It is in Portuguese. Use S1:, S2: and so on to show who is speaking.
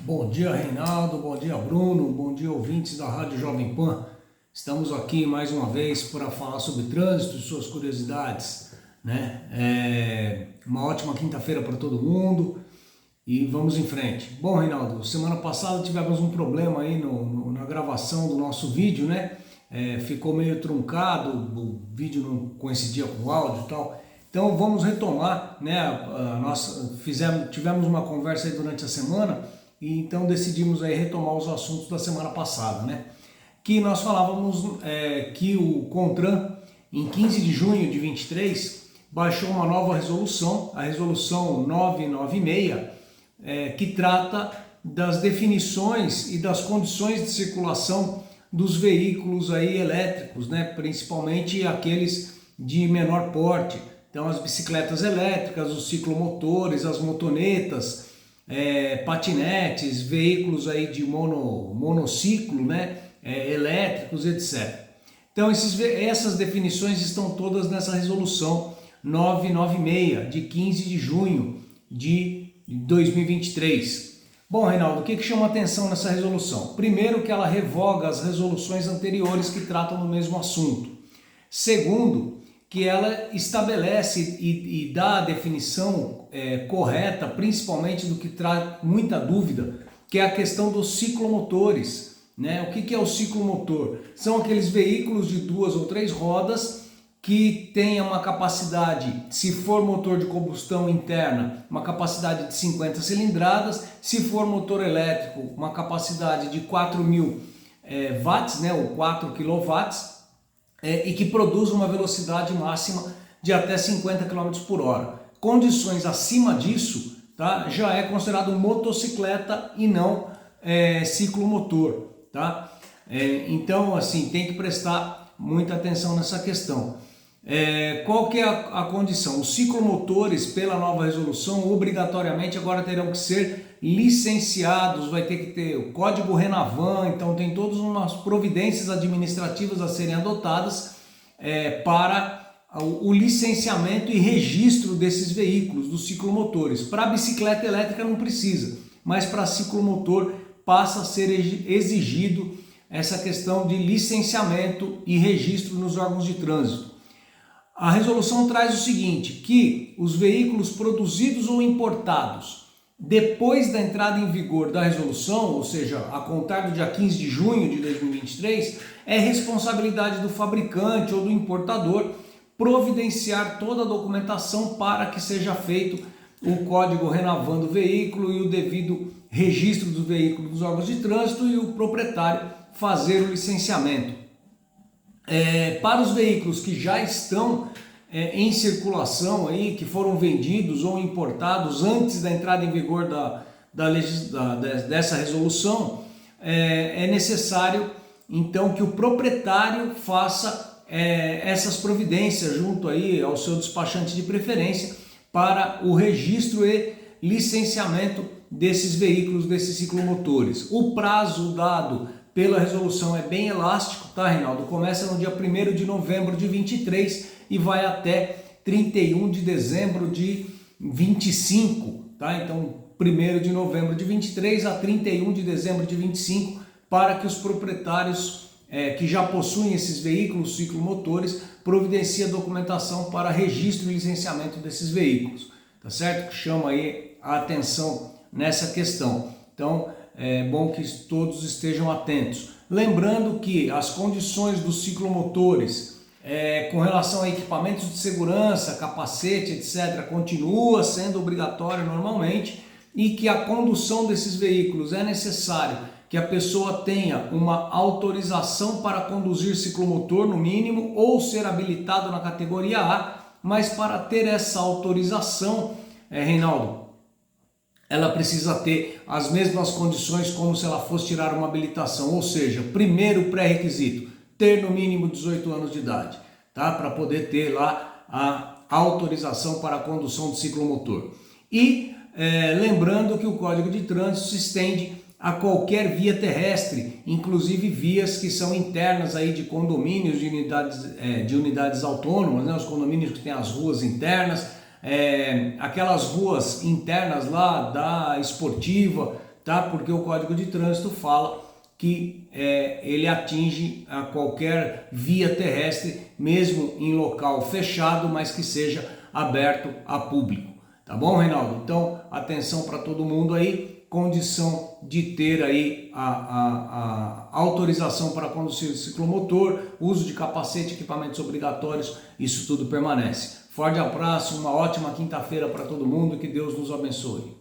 S1: Bom dia, Reinaldo, bom dia, Bruno, bom dia, ouvintes da Rádio Jovem Pan. Estamos aqui mais uma vez para falar sobre trânsito e suas curiosidades, né? Uma ótima quinta-feira para todo mundo e vamos em frente. Bom, Reinaldo, semana passada tivemos um problema aí na gravação do nosso vídeo, né? Ficou meio truncado, o vídeo não coincidia com o áudio e tal. Então vamos retomar, né? Tivemos uma conversa aí durante a semana e então decidimos aí retomar os assuntos da semana passada, né? Que nós falávamos que o CONTRAN, em 15 de junho de 23, baixou uma nova resolução, a resolução 996, que trata das definições e das condições de circulação dos veículos aí elétricos, né? Principalmente aqueles de menor porte. Então as bicicletas elétricas, os ciclomotores, as motonetas, patinetes, veículos aí de monociclo, né? Elétricos, etc. Então essas definições estão todas nessa resolução 996 de 15 de junho de 2023. Bom, Reinaldo, o que chama atenção nessa resolução? Primeiro, que ela revoga as resoluções anteriores que tratam do mesmo assunto. Segundo, que ela estabelece e dá a definição correta, principalmente do que traz muita dúvida, que é a questão dos ciclomotores, né? O que é o ciclomotor? São aqueles veículos de 2 ou 3 rodas que tenham uma capacidade, se for motor de combustão interna, uma capacidade de 50 cilindradas, se for motor elétrico, uma capacidade de 4.000 watts, né? Ou 4 quilowatts, e que produz uma velocidade máxima de até 50 km por hora. Condições acima disso, tá, já é considerado motocicleta e não ciclomotor, tá? Então, assim, tem que prestar muita atenção nessa questão. Qual que é a condição? Os ciclomotores, pela nova resolução, obrigatoriamente agora terão que ser licenciados, vai ter que ter o código Renavan, então tem todas umas providências administrativas a serem adotadas para o licenciamento e registro desses veículos, dos ciclomotores. Para bicicleta elétrica não precisa, mas para ciclomotor passa a ser exigido essa questão de licenciamento e registro nos órgãos de trânsito. A resolução traz o seguinte, que os veículos produzidos ou importados depois da entrada em vigor da resolução, ou seja, a contar do dia 15 de junho de 2023, é responsabilidade do fabricante ou do importador providenciar toda a documentação para que seja feito o código Renavan do veículo e o devido registro do veículo dos órgãos de trânsito e o proprietário fazer o licenciamento. Para os veículos que já estão em circulação, aí, que foram vendidos ou importados antes da entrada em vigor dessa resolução, é necessário então que o proprietário faça essas providências junto aí ao seu despachante de preferência para o registro e licenciamento desses veículos, desses ciclomotores. O prazo dado pela resolução é bem elástico, tá, Reinaldo? Começa no dia 1º de novembro de 23 e vai até 31 de dezembro de 25, tá? Então, 1º de novembro de 23 a 31 de dezembro de 25, para que os proprietários que já possuem esses veículos, ciclomotores, providenciem a documentação para registro e licenciamento desses veículos, tá certo? Que chama aí a atenção nessa questão. Então, é bom que todos estejam atentos. Lembrando que as condições dos ciclomotores com relação a equipamentos de segurança, capacete, etc., continua sendo obrigatório normalmente, e que a condução desses veículos é necessário que a pessoa tenha uma autorização para conduzir ciclomotor no mínimo ou ser habilitado na categoria A, mas para ter essa autorização, Reinaldo, ela precisa ter as mesmas condições como se ela fosse tirar uma habilitação, ou seja, primeiro pré-requisito, ter no mínimo 18 anos de idade, tá? Para poder ter lá a autorização para a condução de ciclomotor. E lembrando que o Código de Trânsito se estende a qualquer via terrestre, inclusive vias que são internas aí de condomínios, de unidades autônomas, né? Os condomínios que têm as ruas internas, aquelas ruas internas lá da esportiva tá? Porque o Código de Trânsito fala que ele atinge a qualquer via terrestre, mesmo em local fechado, mas que seja aberto a público. Tá bom, Reinaldo? Então, atenção para todo mundo aí, condição de ter aí a autorização para conduzir ciclomotor, uso de capacete, equipamentos obrigatórios, isso tudo permanece. Forte abraço, uma ótima quinta-feira para todo mundo, que Deus nos abençoe.